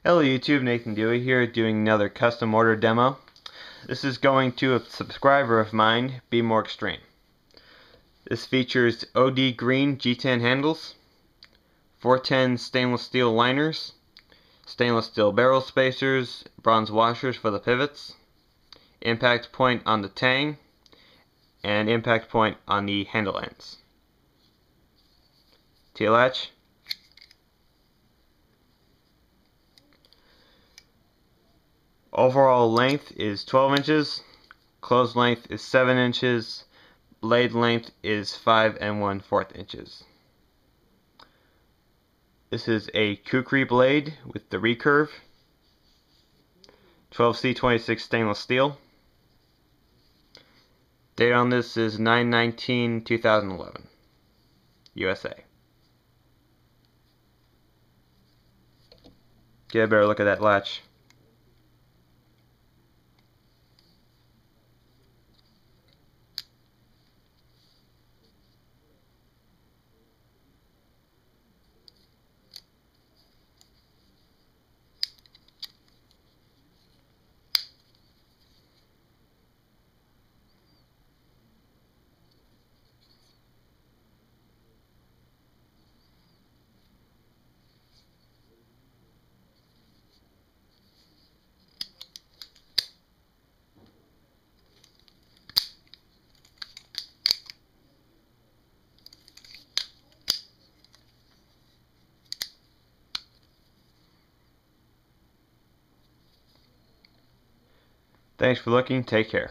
Hello YouTube, Nathan Dewey here doing another custom order demo. This is going to a subscriber of mine, BmoreXtreme. This features OD green G10 handles, 410 stainless steel liners, stainless steel barrel spacers, bronze washers for the pivots, impact point on the tang, and impact point on the handle ends. T-latch. Overall length is 12 inches, closed length is 7 inches, blade length is 5 1/4 inches. This is a Kukri blade with the recurve, 12C26 stainless steel. Date on this is 9/19/2011, USA. Get a better look at that latch. Thanks for looking. Take care.